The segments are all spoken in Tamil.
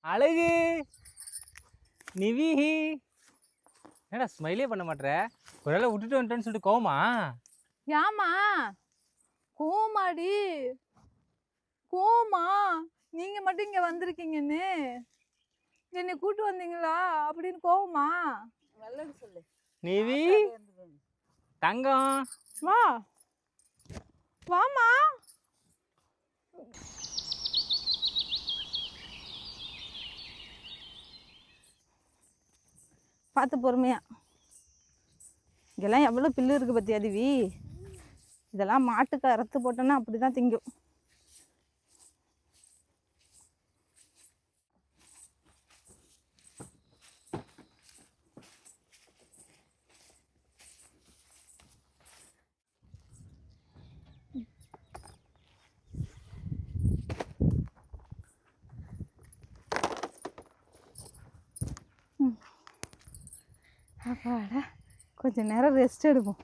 அழகு நிவி, என்னடா ஸ்மைலே பண்ண மாட்டேற? ஒரு வேளை விட்டுட்டு வந்துட்டேன்னு சொல்லிட்டு கோவமா? ஏமா கோமாடி கோமா, நீங்க மட்டும் இங்க வந்திருக்கீங்கன்னு என்னை கூட்டு வந்தீங்களா அப்படின்னு கோவமா? நல்லது சொல்லு நிவி தங்கம், வா வாமா. பார்த்து பொறுமையா. இங்கெல்லாம் எவ்வளோ பில்லு இருக்குது பத்தியா திவி? இதெல்லாம் மாட்டுக்கு அறுத்து போட்டோன்னா அப்படி தான் திங்கும். அப்பாடா, கொஞ்ச நேரம் ரெஸ்ட் எடுப்போம்.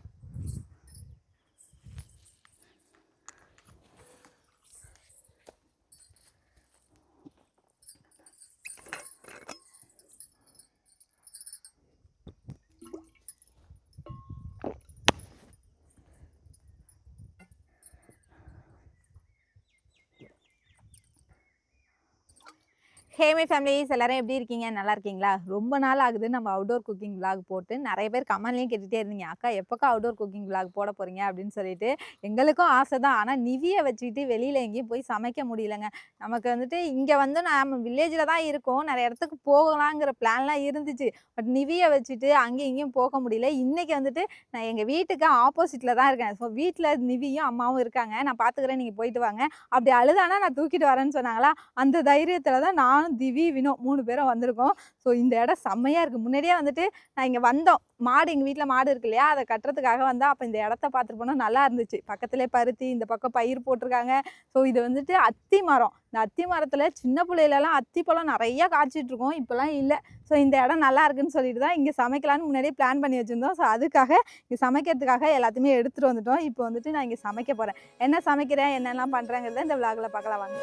ஹே மை ஃபேமிலிஸ், எல்லாரும் எப்படி இருக்கீங்க? நல்லா இருக்கீங்களா? ரொம்ப நாள் ஆகுது நம்ம அவுட்டோர் குக்கிங் விளாக் போட்டு. நிறைய பேர் கமெண்ட்லேயும் கேட்டுகிட்டே இருந்தீங்க, அக்கா எப்போக்கா அவுட்டோர் குக்கிங் விளாக் போட போகிறீங்க அப்படின்னு சொல்லிட்டு. எங்களுக்கும் ஆசை தான், ஆனால் நிவியை வச்சுக்கிட்டு வெளியில் எங்கேயும் போய் சமைக்க முடியலங்க. நமக்கு வந்துட்டு இங்கே வந்து நம்ம வில்லேஜில் தான் இருக்கோம், நிறைய இடத்துக்கு போகலாங்கிற பிளான்லாம் இருந்துச்சு. பட் நிவியை வச்சுட்டு அங்கேயும் இங்கேயும் போக முடியல. இன்றைக்கி வந்துட்டு நான் எங்கள் வீட்டுக்கு ஆப்போசிட்டில் தான் இருக்கேன். ஸோ வீட்டில் நிவியும் அம்மாவும் இருக்காங்க, நான் பார்த்துக்கிறேன், நீங்கள் போயிட்டு வாங்க. அப்படி அழுதானா நான் தூக்கிட்டு வரேன்னு சொன்னாங்களா, அந்த தைரியத்தில் தான் நான் திவி வினோ 3 பேரும் வந்திருக்கோம். ஸோ இந்த இடம் செம்மையாக இருக்குது. முன்னாடியே வந்துட்டு நான் இங்கே வந்தோம், மாடு எங்கள் வீட்டில் மாடு இருக்கு இல்லையா, அதை கட்டுறதுக்காக வந்தால் அப்போ இந்த இடத்த பார்த்துட்டு போனால் நல்லா இருந்துச்சு. பக்கத்துலேயே பருத்தி, இந்த பக்கம் பயிர் போட்டிருக்காங்க. ஸோ இது வந்துட்டு அத்தி மரம். இந்த அத்தி மரத்தில் சின்ன பிள்ளையிலலாம் அத்தி பழம் நிறையா காய்ச்சிட்ருக்கோம், இப்போலாம் இல்லை. ஸோ இந்த இடம் நல்லா இருக்குன்னு சொல்லிட்டு தான் இங்கே சமைக்கலான்னு முன்னாடியே பிளான் பண்ணி வச்சுருந்தோம். ஸோ அதுக்காக இங்கே சமைக்கிறதுக்காக எல்லாத்தையுமே எடுத்துகிட்டு வந்துட்டோம். இப்போ வந்துட்டு நான் இங்கே சமைக்க போகிறேன். என்ன சமைக்கிறேன், என்னெல்லாம் பண்ணுறேங்கிறத இந்த விளாகில் பார்க்கலாம் வாங்க.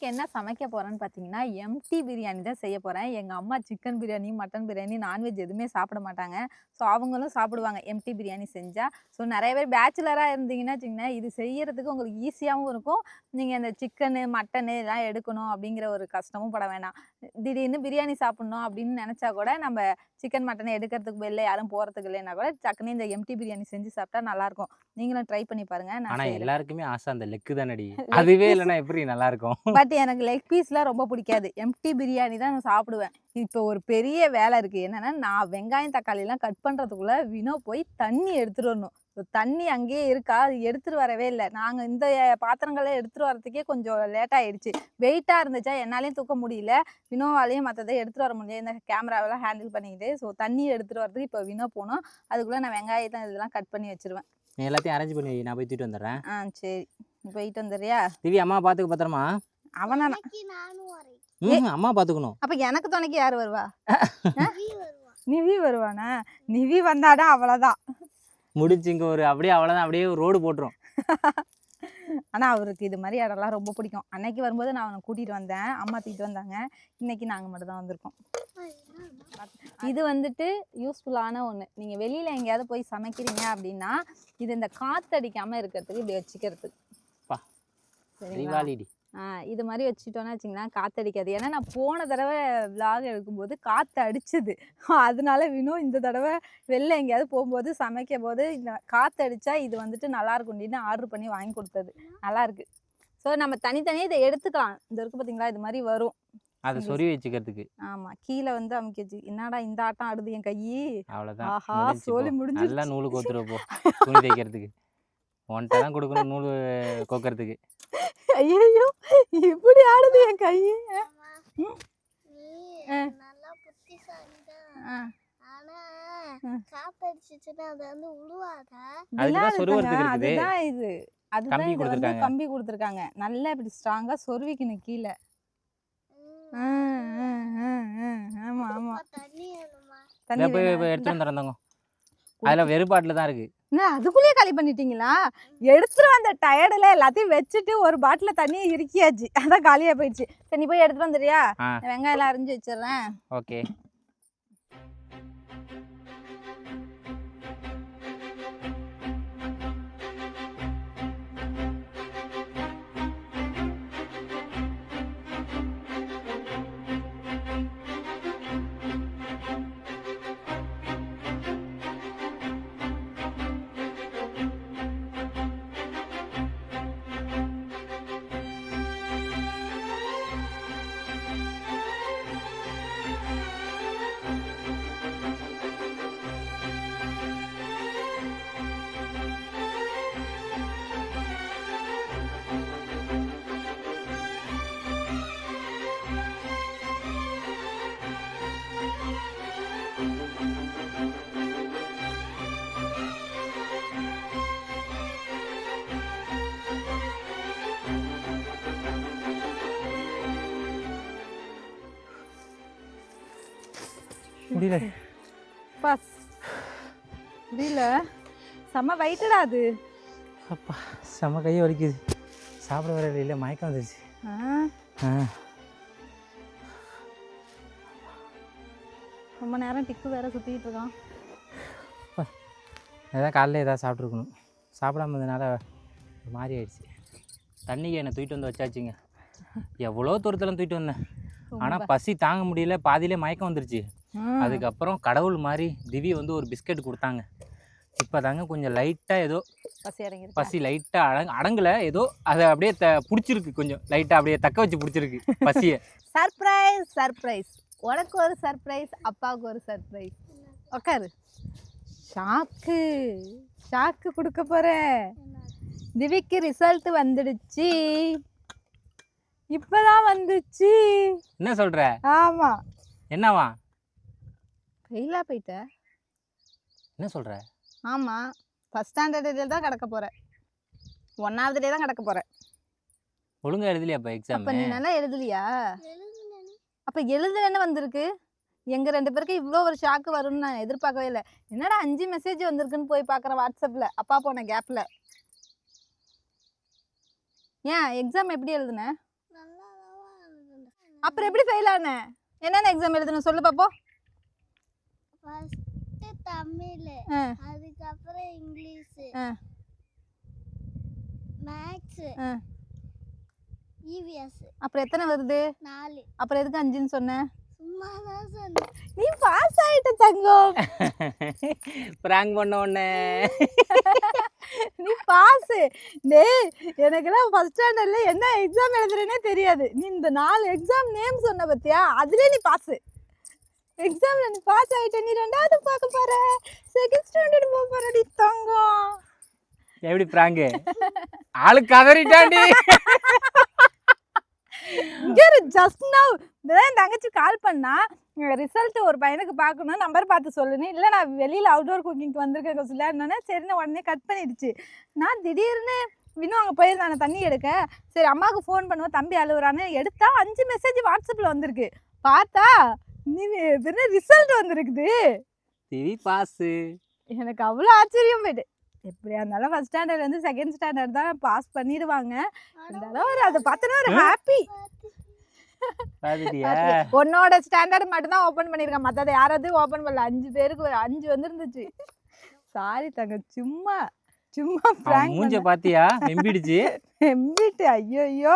என்ன சமைக்க போறேன்னு பார்த்தீங்கன்னா, எம்டி பிரியாணி தான் செய்ய போகிறேன். எங்கள் அம்மா chicken biryani, mutton biryani, non veg எதுவுமே சாப்பிட மாட்டாங்க. ஸோ அவங்களும் சாப்பிடுவாங்க எம்டி பிரியாணி செஞ்சால். ஸோ நிறைய பேர் பேச்சுலராக இருந்தீங்கன்னா வச்சுக்கோங்களேன், இது செய்யறதுக்கு உங்களுக்கு ஈஸியாகவும் இருக்கும். நீங்கள் இந்த சிக்கனு மட்டனு இதெல்லாம் எடுக்கணும் அப்படிங்கிற ஒரு கஷ்டமும் பட வேண்டாம். திடீர்னு பிரியாணி சாப்பிட்ணும் அப்படின்னு நினச்சா கூட நம்ம சிக்கன் மட்டன் எடுக்கிறதுக்கு வெளில யாரும் போகிறதுக்கு இல்லைன்னா கூட டக்குன்னு இந்த எம்டி பிரியாணி செஞ்சு சாப்பிட்டா நல்லாயிருக்கும். நீங்களும் ட்ரை பண்ணி பாருங்க. ஆனால் எல்லாருக்குமே ஆசை அந்த லெக்கு தானடி, அதுவே இல்லைன்னா எப்படி நல்லா இருக்கும்? பட் எனக்கு லெக் பீஸ்லாம் ரொம்ப பிடிக்காது, எம்டி பிரியாணி தான் நான் சாப்பிடுவேன். இப்போ ஒரு பெரிய வேலை இருக்குது. என்னென்னா, நான் வெங்காயம் தக்காளிலாம் கட் பண்ணுறதுக்குள்ளே வினோ போய் தண்ணி எடுத்துகிட்டு வரணும். தண்ணி அங்கேயே இருக்கா, அது எடுத்துகிட்டு வரவே இல்லை. நாங்கள் இந்த பாத்திரங்களை எடுத்துகிட்டு வரதுக்கே கொஞ்சம் லேட்டாகிடுச்சு. வெயிட்டாக இருந்துச்சா என்னாலையும் தூக்க முடியல, வினோவாலையும் மற்றதை எடுத்துகிட்டு வர முடியல, இந்த கேமராவெல்லாம் ஹேண்டில் பண்ணிக்கிட்டு. ஸோ தண்ணி எடுத்துகிட்டு வரதுக்கு இப்போ வினோ போனோம். அதுக்குள்ளே நான் வெங்காயத்தை இதெல்லாம் கட் பண்ணி வச்சுருவேன். எல்லாத்தையும் அரேஞ்ச் பண்ணி நான் போய் தூக்கிட்டு வந்துடுறேன். சரி, போயிட்டு வந்துடுறியா? திவி அம்மா பார்த்துக்க பத்திரமா. அவனா அம்மா பார்த்துக்கணும். அப்ப எனக்கு துணைக்கு யாரு வருவா? நிவி வருவானா? நிவி வந்தாடா அவ்வளவுதான், முடிச்சுங்க. ஒரு அப்படியே அவ்வளோதான், அப்படியே ரோடு போட்டுரும். ஆனால் அவருக்கு இது மாதிரி இடம்லாம் ரொம்ப பிடிக்கும். அன்னைக்கு வரும்போது நான் அவனை கூட்டிகிட்டு வந்தேன், அம்மா தூக்கிட்டு வந்தாங்க. இன்னைக்கு நாங்கள் மட்டும் தான் வந்திருக்கோம். இது வந்துட்டு யூஸ்ஃபுல்லான ஒன்று. நீங்கள் வெளியில் எங்கேயாவது போய் சமைக்கிறீங்க அப்படின்னா இது இந்த காற்றடிக்காமல் இருக்கிறதுக்கு இப்படி வச்சுக்கிறதுக்கு. சரிங்களா? இது மாதிரி வச்சுட்டோன்னா வச்சிங்களேன், காற்றடிக்காது. ஏன்னா நான் போன தடவை விலாக் எடுக்கும்போது காற்று அடிச்சுது. அதனால வினோ இந்த தடவை வெளில எங்கேயாவது போகும்போது சமைக்கும் போது இந்த காற்று அடித்தா இது வந்துட்டு நல்லாயிருக்கும் அப்படின்னு ஆர்டர் பண்ணி வாங்கி கொடுத்தது. நல்லாயிருக்கு. ஸோ நம்ம தனித்தனியாக இதை எடுத்துக்கலாம். இந்த இருக்குது பார்த்தீங்களா, இது மாதிரி வரும், அதை சொறி வச்சுக்கிறதுக்கு. ஆமாம், கீழே வந்து அமுக்கி வச்சு. என்னடா இந்த ஆட்டம் ஆடுது என் கையி. அவ்வளோதான், ஆஹா சோலி முடிஞ்சு. நல்லா நூலு கோத்துருப்போம் துணி தைக்கிறதுக்கு. ஒன்றை தான் கொடுக்கணும் நூல் கோக்கிறதுக்கு. ஐயோ இப்படி ஆடுது என் கையை. ஆ. அதுக்குதான் சொருவறதுக்கு இருக்குது. அதுதான் இது. அதுதான் கம்பி இதை வந்து கொடுத்துருக்காங்க. கம்பி கொடுத்துருக்காங்க. நல்லா இப்படி ஸ்ட்ராங்கா சொருவிக்கணும் கீழே. ஆமா ஆமா. தண்ணி போய் வேணா? எடுத்துட்டு வந்துடுறோம். அதுல வெறும் பாட்டில் தான் இருக்கு. என்ன அதுக்குள்ளேயே காலி பண்ணிட்டீங்களா? எடுத்துட்டு வந்த டயர்டுல எல்லாத்தையும் வச்சுட்டு ஒரு பாட்டில் தண்ணியை இறுக்கியாச்சு. அதான் காலியா போயிடுச்சு. சரி நீ போய் எடுத்துட்டு வந்துடுறியா? வெங்காயம் எல்லாம் அரிஞ்சு வச்சிடுறேன். ஓகே. முடியல பாஸ் முடியல. செம்ம வெயிட்டடா அது. அப்பா செம்ம கையை வலிக்குது. சாப்பிட வர இல்லை, மயக்கம் வந்துருச்சு. ரொம்ப நேரம் டிக்கு வேற சுற்றிக்கிட்டு இருக்கான். ஏதாவது காலையில் ஏதாவது சாப்பிட்ருக்கணும். சாப்பிடாம இருந்ததுனால ஒரு மாதிரி ஆயிடுச்சு. தண்ணிக்கு என்னை தூக்கிட்டு வந்து வச்சாச்சுங்க. எவ்வளோ தூரத்தில் தூக்கிட்டு வந்தேன். ஆனால் பசி தாங்க முடியல. பாதியிலே மயக்கம் வந்துருச்சு. அதுக்கப்புறம் கடவுள் மாதிரி திவி வந்து ஒரு பிஸ்கெட் கொடுத்தாங்க. இப்போ தாங்க கொஞ்சம் லைட்டாக ஏதோ பசி லைட்டாக அடங்கலை. ஏதோ அதை அப்படியே பிடிச்சிருக்கு. கொஞ்சம் லைட்டாக அப்படியே தக்க வச்சு பிடிச்சிருக்கு பசியை. Surprise surprise. உனக்கு ஒரு சர்ப்ரைஸ், அப்பாவுக்கு ஒரு சர்ப்ரைஸ். உட்காரு. ஷாக்கு ஷாக்கு கொடுக்க போகிறேன். திவிக்கு ரிசல்ட் வந்துடுச்சு. இப்போதான் வந்துச்சு. என்ன சொல்கிற? ஆமாம். என்னவா? ஃபெயிலாக போயிட்ட. என்ன சொல்கிற? ஆமாம். ஃபஸ்ட் ஸ்டாண்டர்டில் தான் கிடக்க போகிறேன். 1ஆவதுலேயே தான் கிடக்க போகிறேன். ஒழுங்காக எழுதலையா அப்போ எக்ஸாம்? அப்போ நீ நல்லா எழுதலையா? அப்போ எழுதுலன்னு வந்திருக்கு. எங்கள் 2 பேருக்கு இவ்வளோ ஒரு ஷாக்கு வரும்னு நான் எதிர்பார்க்கவே இல்லை. என்னடா 5 மெசேஜ் வந்திருக்குன்னு போய் பார்க்குறேன் வாட்ஸ்அப்பில் அப்பா போன கேப்பில். ஏன் எக்ஸாம் எப்படி எழுதுன? அப்புறம் எப்படி ஃபெயில் ஆன? என்னென்ன எக்ஸாம் எழுதுன சொல்லு பாப்போம். தமிழ், அதுக்கப்புறம் இங்கிலீஷ், மேத்ஸ், இவிஎஸ். அப்புறம் எத்தனை வருது? 4. அப்புறம் எதுக்கு 5ன்னு சொன்ன? சும்மா தான் சொன்னேன். நீ பாஸ் ஆயிட்ட தங்கம். பிராங்க் பண்ண உடனே நீ பாஸ். டேய் எனக்குலாம் ஃபர்ஸ்ட் ஸ்டாண்டர்ட்ல என்ன எக்ஸாம் எழுதுறேனே தெரியாது. நீ இந்த 4 எக்ஸாம் நேம் சொன்ன பத்தியா? அதுலயே நீ பாஸ். எக்ஸாம்ல நீ பாஸ் ஆயிட்ட. நீ 2வது பார்க்க போற. செகண்ட் ஸ்டாண்டர்ட் போக போறடி தங்கம். எப்படி பிராங்க்? ஆளு கதறிட்டாண்டி. ஜஸ்ட் நவ் என் தங்கச்சி கால் பண்ணா, ரிசல்ட் ஒரு பையனுக்கு பார்க்கணும், நம்பர் பார்த்து சொல்லுன்னு. இல்லை நான் வெளியில் அவுட்டோர் குக்கிங்க்கு வந்திருக்கேன் சொல்லாருன்னே. சரின்னு உடனே கட் பண்ணிடுச்சு. நான் திடீர்னு இன்னும் அங்கே போயிருந்தானே தண்ணி எடுக்க. சரி அம்மாவுக்கு ஃபோன் பண்ணுவோம், தம்பி அழுகுறான்னு எடுத்தா 5 மெசேஜ் வாட்ஸ்அப்பில் வந்திருக்கு. பார்த்தா நீ ரிசல்ட் வந்திருக்குது. திவி பாஸு. எனக்கு அவ்வளோ ஆச்சரியம் போயிட்டு. எப்படியா இருந்தாலும் ஃபர்ஸ்ட் ஸ்டாண்டர்ட்லேருந்து செகண்ட் ஸ்டாண்டர்ட் தான் பாஸ் பண்ணிடுவாங்க. இருந்தாலும் ஒரு அதை பார்த்தோன்னா ஒரு ஹாப்பி. உன்னோட ஸ்டாண்டர்ட் மட்டும் தான் ஓப்பன் பண்ணியிருக்கேன். மற்றதை யாராவது ஓப்பன் பண்ணல. 5 பேருக்கு 5 வந்துருந்துச்சு. சாரி தங்க, சும்மா சும்மா பிராங்க். மூஞ்ச பாத்தியா? எம்பிடுச்சு. எம்பிட்டு. ஐயோ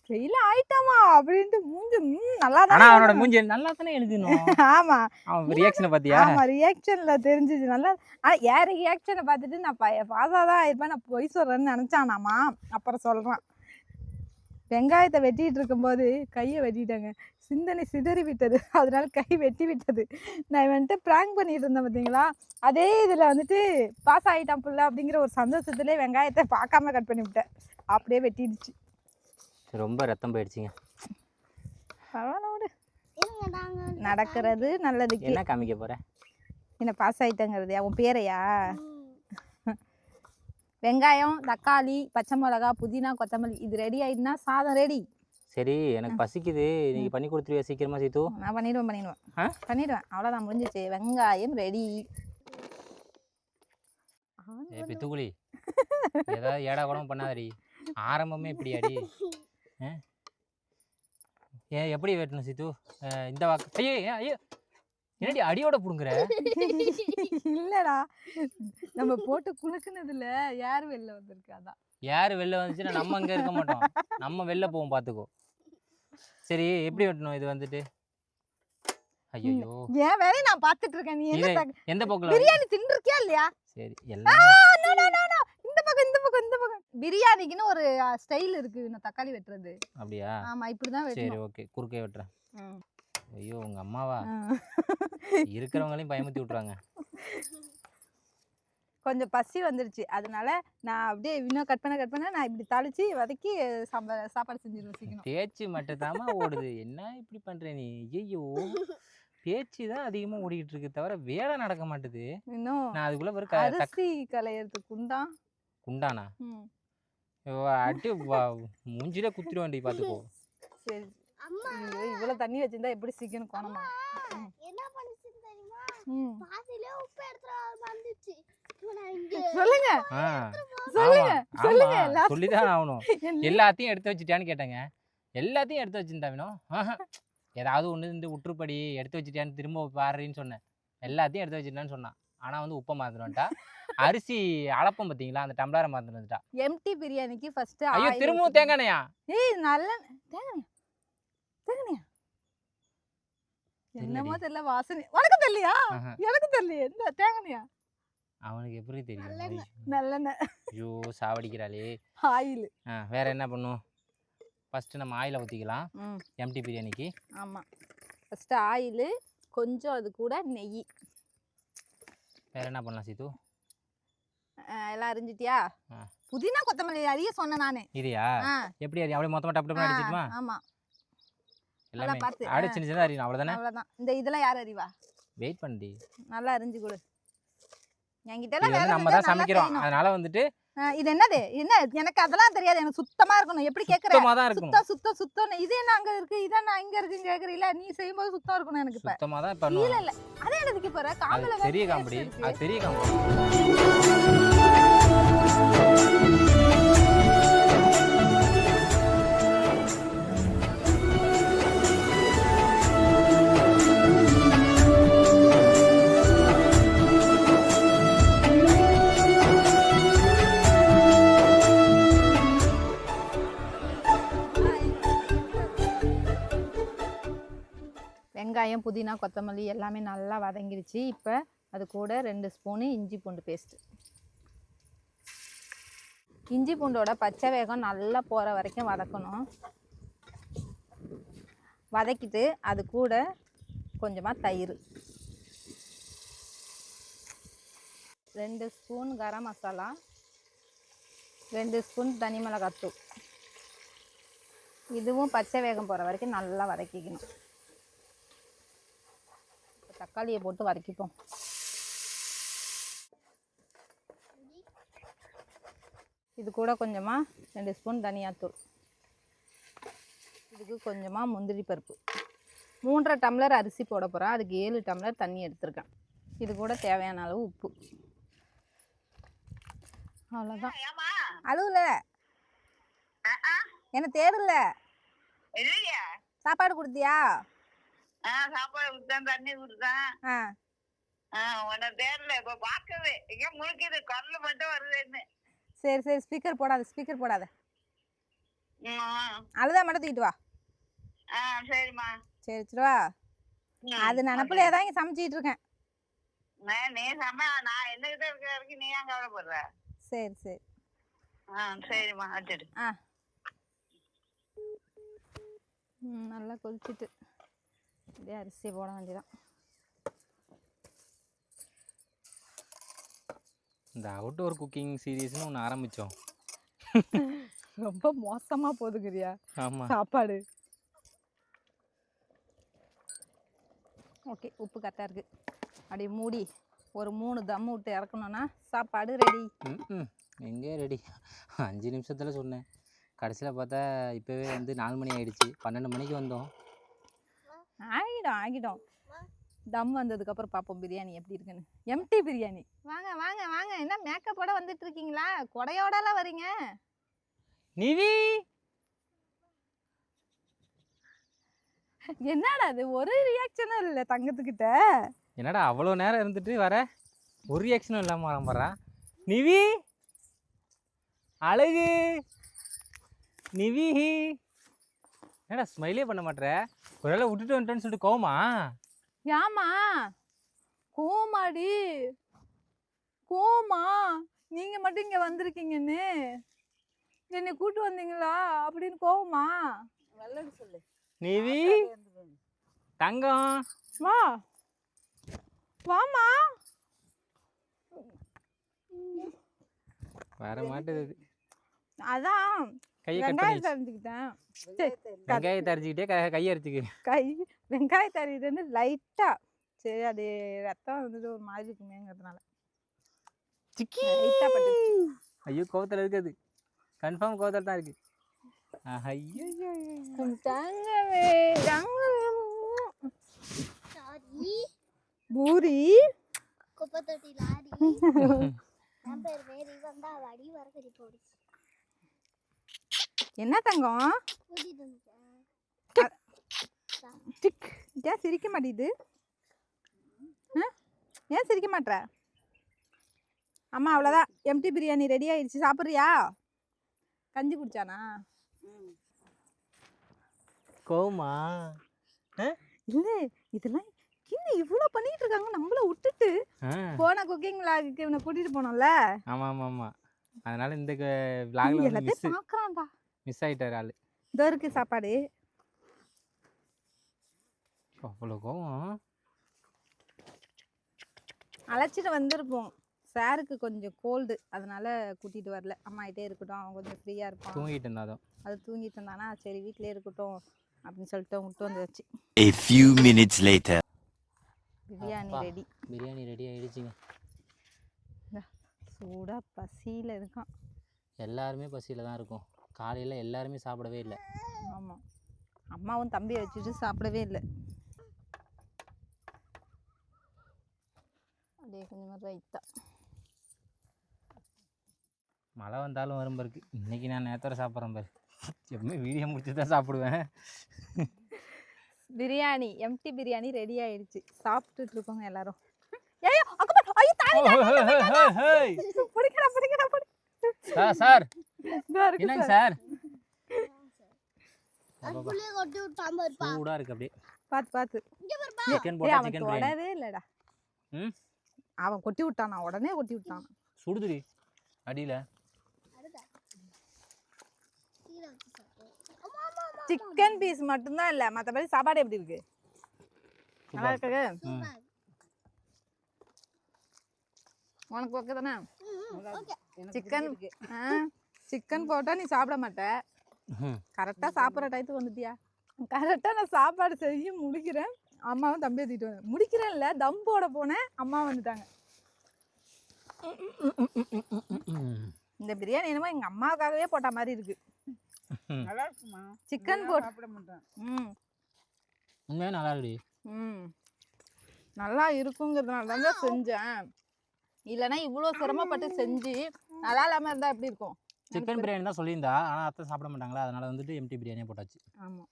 ஃபெயில் ஆயிட்டாமா அப்படின்ட்டு மூஞ்சி நல்லா தான். அவனோட மூஞ்சி நல்லா தானே எழுதணும். ஆமா அவன் ரியாக்ஷனை பாத்தியா? ஆமா ரியாக்ஷன்ல தெரிஞ்சிச்சு நல்லா. என் ரியாக்ஷனை பார்த்துட்டு நான் பாஸா தான் இருப்பேன், நான் பொய் சொல்றேன்னு நினைச்சானாமா. அப்புறம் சொல்றான். வெங்காயத்தை வெட்டிட்டு இருக்கும்போது கையை வெட்டிட்டாங்க. சிந்தனை சிதறி விட்டது, அதனால கை வெட்டி விட்டது. நான் வந்துட்டு ப்ராங்க் பண்ணிட்டு இருந்தேன் பார்த்தீங்களா, அதே இதில் வந்துட்டு பாஸ் ஆகிட்டான் புள்ள அப்படிங்கிற ஒரு சந்தோஷத்துலேயே வெங்காயத்தை பார்க்காம கட் பண்ணி விட்டேன். அப்படியே வெட்டிடுச்சு. ரொம்ப ரத்தம் போயிடுச்சுங்க. பரவாயில்ல விடு. இருங்க நாங்க நடக்கிறது நல்லதுக்கு. என்ன காமிக்க போற? என்ன பாஸ் ஆயிட்டங்கிறது உன் பேரையா? ம். வெங்காயம், தக்காளி, பச்சை மிளகா, புதினா, கொத்தமல்லி இது ரெடி ஆயிடுனா சாதம் ரெடி. சரி எனக்கு பசிக்குது, நீங்க பண்ணி கொடுத்துருவியா சீக்கிரமா சீத்து? நான் பண்ணிடுவேன் ஆ? பண்ணிடுவேன். அவ்வளோதான், முடிஞ்சிச்சு. வெங்காயம் ரெடி. பித்துக்குழி ஏதாவது ஏடா கூடம் பண்ணாதடி, ஆரம்பமே இப்படி அடி. ஏன் எப்படி வெட்டணும் சீத்து? இந்த வாக்கு ஐயோ ஐயோ என்னடி அடியோட புடுங்குற? இல்லடா, நம்ம போட்டு குலுக்குனதுல யார் வெளில வந்திருக்கு அதான். யார் வெளில வந்துச்சுன்னா நம்ம அங்கே இருக்க மாட்டோம், நம்ம வெளில போவோம் பார்த்துக்கோ. சரி எப்படி வெட்டணும் இது வந்துட்டு? ஐயோ ஏன் வேலையை நான் பார்த்துட்டு இருக்கேன். நீ இது என்ன எந்த பக்கம்? பிரியாணி தின்றுக்கியா இல்லையா? சரி ஆ, எல்லாம் no, no, no, no. இந்த பக்கம் இந்த பக்கம் இந்த பக்கம். பிரியாணிக்குன்னு ஒரு ஸ்டைல் இருக்கு இந்த தக்காளி வெட்டுறது. அப்படியா? ஆமா, இப்படிதான் சரி வெட்டணும். ஓகே, குறுக்கே வெட்டுறேன். ம். ஐயோ உங்க அம்மாவா ஆ. இருக்கிறவங்களையும் பயமுத்தி விட்றாங்க. கொஞ்சம் பசி வந்துருச்சு, அதனால நான் அப்படியே இன்னும் கட் பண்ண நான் இப்படி தாளிச்சு வதக்கி சாப்பாடு செஞ்சிருவேன் சீக்கிரம். பேச்சு மட்டும்தாம்மா ஓடுது, என்ன இப்படி பண்ற நீ? ஐயோ பேச்சு தான் அதிகமாக ஓடிக்கிட்டு இருக்கு தவிர வேலை நடக்க மாட்டுது. இன்னும் நான் அதுக்குள்ள ஒரு அரிசி களையறதுக்கு குண்டா. குண்டானா? ம். அடி மூஞ்சிலே குத்திடுவேன்டி பார்த்துக்கோ. சரி. அம்மா ஐயோ, இவ்வளவு தண்ணி வச்சிருந்தா எப்படி சீக்கிரம் கோணமா? என்ன பண்ணுச்சுன்னு தெரியுமா? ம். பாதியிலே உப்பு எடுத்துட்டு வந்துச்சு. இப்போ நான் இங்க சொல்லுங்க ஆ சொல்லுங்க ஆமா சொல்லுங்க ஆமா எல்லாத்தையும். சொல்லிதான் ஆகணும். என்ன? எல்லாத்தையும் எடுத்து வச்சுட்டியான்னு கேட்டேங்க. எல்லாத்தையும் எடுத்து வச்சிருந்தாவினோ? ஏதாவது ஒன்று இந்த உற்றுப்படி எடுத்து வச்சுட்டியான்னு திரும்ப பாருன்னு சொன்னேன். எல்லாத்தையும் எடுத்து வச்சுட்டான்னு சொன்னான். ஆனால் வந்து உப்பை மறந்துட்டா. அரிசி அளப்பம் பார்த்தீங்களா, அந்த டம்ளரை மறந்துட்டு வந்துட்டா. எம்டி பிரியாணிக்கு ஃபர்ஸ்ட் ஐயோ திரும்பவும் தேங்காய்யா? ஏய் நல்ல தேங்காய் தேங்காய் என்னமோ தெரியலடி. தெரியல, வாசனை உனக்கு தெரியலையா? ஆஹா. எனக்கு தெரியலையே. இந்த தேங்காய்யா அவனுக்கு எப்படி தெரியும்? நல்லெண்ணெய் ஐயோ சாவடிக்கிறாளே. ஆயில். வேற என்ன பண்ணும்? ஃபஸ்ட்டு நம்ம ஆயிலை ஊற்றிக்கலாம் ம் எம்டி பிரியாணிக்கு. ஆமாம், ஃபஸ்ட்டு ஆயில், கொஞ்சம் அது கூட நெய். வேற என்ன பண்ணலாம் சீத்து? எல்லாம் அரிஞ்சிட்டியா? ஆ. புதினா கொத்தமல்லி அறிய சொன்னேன் நான். இதையா? எப்படி அடி? அப்படியே மொத்தமாக டப்பு டப்பு அடிச்சிட்டுமா? ஆமாம், எல்லாமே பார்த்து. அடி சின்ன சின்னதாக அறியணும் அவ்வளோதானே? அவ்வளோதான். இந்த இதெல்லாம் யார் அறிவா? வெயிட் பண்ணி நல்லா அரிஞ்சு கொடு. என்கிட்ட இது வந்து நம்ம தான் சமைக்கிறோம், அதனால வந்துட்டு இது என்னது? என்ன எனக்கு அதெல்லாம் தெரியாது. எனக்கு சுத்தமா இருக்கணும். எப்படி கேக்குற? சுத்தமாக தான் இருக்கணும். சுத்தம் சுத்தம் சுத்தம். இது என்ன அங்க இருக்கு, இதான் நான் இங்க இருக்குன்னு கேக்குறீல? நீ செய்யும்போது சுத்தம் இருக்கணும் எனக்கு. இப்ப சுத்தமாக தான் இல்ல பண்ணுவோம். இல்ல, அதே என்னதுக்கு போற? அது காம்பல பெரிய காமெடி, அது பெரிய காமெடி. வெங்காயம், புதினா, கொத்தமல்லி எல்லாமே நல்லா வதங்கிடுச்சு. இப்போ அது கூட 2 ஸ்பூனு இஞ்சி பூண்டு பேஸ்ட். இஞ்சி பூண்டோட பச்சை வேகம் நல்லா போகிற வரைக்கும் வதக்கணும். வதக்கிட்டு அது கூட கொஞ்சமாக தயிர், 2 ஸ்பூன் கரம் மசாலா, 2 ஸ்பூன் தனி மிளகாத்தூள். இதுவும் பச்சை வேகம் போகிற வரைக்கும் நல்லா வதக்கிக்கணும். தக்காளியை போட்டு வதக்கிப்போம். இது கூட கொஞ்சமாக 2 ஸ்பூன் தனியாத்தூள், இதுக்கு கொஞ்சமாக முந்திரி பருப்பு. 3.5 டம்ளர் அரிசி போட போகிறேன், அதுக்கு 7 டம்ளர் தண்ணி எடுத்திருக்கேன். இது கூட தேவையான அளவு உப்பு. அவ்வளோதான். அழுவல, என்ன தேடல. சாப்பாடு கொடுத்தியா? சாப்பாடு கொடுத்தேன், தண்ணி கொடுத்தேன். உன்னை தேடல, இப்ப பாக்குது எங்க முழுக்குது, கல்ல மட்டும் வருதுன்னு. சரி சரி, ஸ்பீக்கர் போடாத. அழுதா மட்டும் தூக்கிட்டு வா. சரிம்மா. சரி வச்சுருவா. அது நினப்பிலே தான் இங்கே சமைச்சிட்டு இருக்கேன். நீ சம, நான் என்னகிட்ட இருக்க வரைக்கும் நீ ஏன் கவலைப்படுற? சரி சரி. சரிம்மா வச்சுடு. நல்லா கொதிச்சுட்டு அப்படியே அரிசி போட வேண்டியதான். இந்த அவுட்டோர் குக்கிங் சீரீஸ்னு ஒன்று ஆரம்பித்தோம். ரொம்ப மோசமாக போதுங்கிறியா ஆமாம். சாப்பாடு? ஓகே, உப்பு கரெக்டாக இருக்குது. அப்படியே மூடி ஒரு 3 தம் விட்டு இறக்கணுன்னா சாப்பாடு ரெடி. எங்கே ரெடி? 5 நிமிஷத்தில் சொன்னேன். கடைசியில் பார்த்தா இப்போவே வந்து 4 மணி ஆகிடுச்சு. 12 மணிக்கு வந்தோம். ஆகிடும். தம் வந்ததுக்கப்புறம் பார்ப்போம் பிரியாணி எப்படி இருக்குன்னு. எம்டி பிரியாணி. வாங்க வாங்க வாங்க, என்ன மேக்கப்போட வந்துட்டு இருக்கீங்களா? கொடையோடலாம் வரீங்க? நிவி என்னடா அது, ஒரு ரியாக்ஷனும் இல்லை தங்கத்துக்கிட்ட. என்னடா அவ்வளோ நேரம் இருந்துட்டு வர, ஒரு ரியாக்ஷனும் இல்லாமல் வரம்பறா. நிவி அழகு நிவி, என்னடா ஸ்மைலே பண்ண மாட்டேற? ஒரு வேளை விட்டுட்டு வந்துட்டேன்னு சொல்லிட்டு கோவமா? ஏமா கோமாடி, கோமா நீங்க மட்டும் இங்க வந்திருக்கீங்கன்னு என்னை கூட்டு வந்தீங்களா அப்படின்னு கோவமா? சொல்லு. நிவி தங்கம் வா வாமா. வர மாட்டேது. அதான் கையை கட் வெங்காயத்தை பண்ணி அரைஞ்சிக்கிட்டேன். வெங்காயத்தை அரைச்சிக்கிட்டே கையை அரைச்சிக்கு. வெங்காயத்தை அரைக்கிறது லைட்டா, சரி அது ரத்தம் வந்துட்டு ஒரு மாதிரி இருக்குமேங்கிறதுனால லைட்டா பட்டு. ஐயோ கோவத்தில் இருக்காது, கன்ஃபார்ம் கோவத்தில் தான் இருக்கு. ஐயோ தங்கமே சாரி. பூரி குப்பை தொட்டி லாரி. என் பேர் வேறு வந்தா வாடி வரக்கறி போடுச்சு. என்ன தங்கம்? கூட்டிட்டு வந்துட்டேன். டிக், ஏன் சிரிக்க மாட்டேது? ஏன் சிரிக்க மாட்டேற? அம்மா அவ்வளோதான், எம்டி பிரியாணி ரெடி ஆயிடுச்சு. சாப்பிட்றியா? கஞ்சி குடிச்சானா? கோவமா? இல்லை, இதெல்லாம் என்ன இவ்வளோ பண்ணிட்டு இருக்காங்க நம்மள விட்டுட்டு. போன குக்கிங் விளாகுக்கு இவனை கூட்டிட்டு போனோம்ல. ஆமாம் ஆமாம் ஆமாம், அதனால இந்த விளாகில் எல்லாத்தையும் பார்க்குறான்டா. மிஸ் ஆகிட்டார் ஆள். இதோ இருக்கு சாப்பாடு. அவ்வளோ கோவம். அழைச்சிட்டு வந்திருப்போம். சாருக்கு கொஞ்சம் கோல்டு, அதனால கூட்டிகிட்டு வரல. அம்மாகிட்டே இருக்கட்டும், அவன் கொஞ்சம் ஃப்ரீயாக இருப்பான். தூங்கிட்டு இருந்தாதான். அது தூங்கிட்டு இருந்தானா, சரி வீட்டிலே இருக்கட்டும் அப்படின்னு சொல்லிட்டு விட்டு வந்துச்சு. A few minutes later. Biryani ready. Biryani ready ஆகிடுச்சிங்க. சூடாக பசியில் இருக்கான். எல்லாருமே பசியில் தான் இருக்கும். காலையில் எல்லாருமே சாப்பிடவே இல்லை. ஆமாம், அம்மாவும் தம்பியை வச்சுட்டு சாப்பிடவே இல்லை. அப்படியே கொஞ்சமாக ரைத்தா. மழை வந்தாலும் வரும் பாருக்கு. இன்றைக்கி நான் நேரத்தோட சாப்பிட்றேன் பாரு. எப்பவுமே வீடியோ முடிச்சு தான் சாப்பிடுவேன். பிரியாணி, எம்டி பிரியாணி ரெடி ஆயிடுச்சு. சாப்பிட்டுட்டு இருக்கோங்க எல்லாரும். சார் என்னங்க சார்? அதுக்குள்ளே கொட்டி விட்டான் பாருப்பா. சூடாக இருக்கு அப்படியே. பார்த்து பார்த்து. சிக்கன் போட்டா அவன் சிக்கன் பிரியாணி. தொடவே இல்லைடா. அவன் கொட்டி விட்டானா, உடனே கொட்டி விட்டான். சுடுதுடி அடியில். சிக்கன் பீஸ் மட்டும்தான் இல்லை, மற்றபடி சாப்பாடு எப்படி இருக்கு? நல்லா இருக்கு. உனக்கு ஓகே தானே? சிக்கன் சிக்கன் போட்டால் நீ சாப்பிட மாட்ட. கரெக்டாக சாப்பிட்ற டயத்துக்கு வந்துட்டியா? கரெக்டாக நான் சாப்பாடு செய்ய முடிக்கிறேன், அம்மாவும் தம்பி ஏற்றிட்டு வந்தேன். முடிக்கிறேன் இல்லை, தம் போட போனேன், அம்மா வந்துட்டாங்க. இந்த பிரியாணி என்னமோ எங்கள் அம்மாவுக்காகவே போட்ட மாதிரி இருக்கு. நல்லா இருக்குமா? சிக்கன் போட்டு சாப்பிட மாட்டேன். உண்மையாக நல்லா இருக்குடி. நல்லா இருக்குங்கிறதுனால தான் செஞ்சேன். இல்லைன்னா இவ்வளோ சிரமப்பட்டு செஞ்சு நல்லா இல்லாமல் இருந்தால் எப்படி இருக்கும்? சிக்கன் பிரியாணி தான் சொல்லியிருந்தா, ஆனால் அத்தை சாப்பிட மாட்டாங்களா, அதனால வந்துட்டு எம்டி பிரியாணியே போட்டாச்சு. ஆமாம்,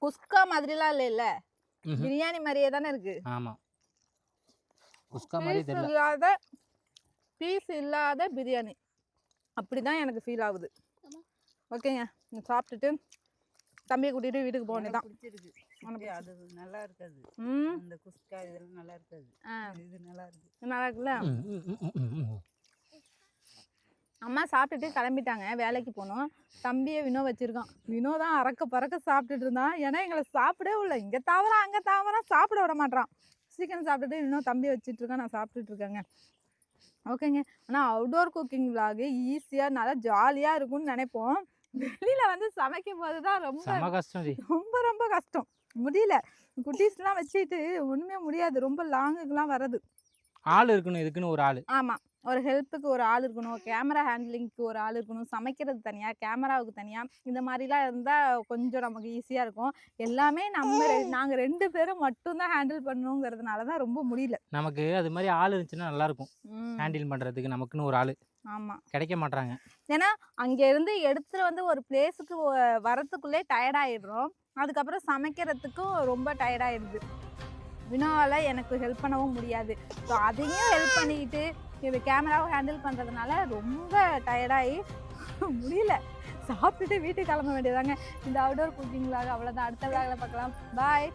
குஸ்கா மாதிரிலாம் இல்லை, பிரியாணி மாதிரியே தானே இருக்கு. ஆமாம், குஸ்கா மாதிரி தெரியல. இல்லாத பீஸ் இல்லாத பிரியாணி அப்படிதான் எனக்கு ஃபீல் ஆகுது. ஓகேங்க, சாப்பிட்டுட்டு தம்பியை கூட்டிட்டு வீட்டுக்கு போக வேண்டியதான். அது நல்லா இருக்காது. அந்த குஸ்கா இதெல்லாம் நல்லா இருக்காது. இது நல்லா இருக்கு. நல்லா இருக்குல்ல? அம்மா சாப்பிட்டுட்டு கிளம்பிட்டாங்க, வேலைக்கு போனோம். தம்பியை வினோ வச்சிருக்கான். வினோ தான் அறக்க பறக்க சாப்பிட்டுட்டு இருந்தான். ஏன்னா எங்களை சாப்பிடவே இல்லை, இங்கே தாவறான் அங்கே தாவறான், சாப்பிட விட மாட்டான். சீக்கிரம் சாப்பிட்டுட்டு இன்னும் தம்பியை வச்சுட்டு இருக்கான், நான் சாப்பிட்டுட்டு இருக்கேங்க. ஓகேங்க, ஆனால் அவுட்டோர் குக்கிங் விலாகு ஈஸியாக நல்லா ஜாலியாக இருக்கும்னு நினைப்போம். வெளியில் வந்து சமைக்கும் போது தான் ரொம்ப கஷ்டம், ரொம்ப ரொம்ப கஷ்டம். முடியல. குட்டீஸ்லாம் வச்சுட்டு ஒன்றுமே முடியாது, ரொம்ப லாங்குக்கெலாம் வர்றது. ஆள் இருக்கணும் இதுக்குன்னு ஒரு ஆள். ஆமாம், ஒரு ஹெல்ப்புக்கு ஒரு ஆள் இருக்கணும், கேமரா ஹேண்ட்லிங்க்கு ஒரு ஆள் இருக்கணும், சமைக்கிறது தனியாக, கேமராவுக்கு தனியாக, இந்த மாதிரிலாம் இருந்தால் கொஞ்சம் நமக்கு ஈஸியாக இருக்கும். எல்லாமே நாங்கள் 2 பேரும் மட்டும்தான் ஹேண்டில் பண்ணணுங்கிறதுனால தான் ரொம்ப முடியல. நமக்கு அது மாதிரி ஆள் இருந்துச்சுன்னா நல்லாயிருக்கும் ஹேண்டில் பண்ணுறதுக்கு. நமக்குன்னு ஒரு ஆள் ஆமாம், கிடைக்க மாட்றாங்க. ஏன்னா அங்கேருந்து எடுத்துகிட்டு வந்து ஒரு பிளேஸுக்கு வரத்துக்குள்ளே டயர்டாகிடுறோம். அதுக்கப்புறம் சமைக்கிறதுக்கும் ரொம்ப டயர்டாகிடுது. வினாவால் எனக்கு ஹெல்ப் பண்ணவும் முடியாது. ஸோ அதையும் ஹெல்ப் பண்ணிக்கிட்டு இது கேமராவை ஹேண்டில் பண்ணுறதுனால ரொம்ப டயர்டாகி முடியல. சாப்பிட்டுட்டு வீட்டுக்கு கிளம்ப வேண்டியதாங்க. இந்த அவுடோர் குக்கிங் விளாக் அவ்வளோதான். அடுத்த விளாகில் பார்க்கலாம். பாய்.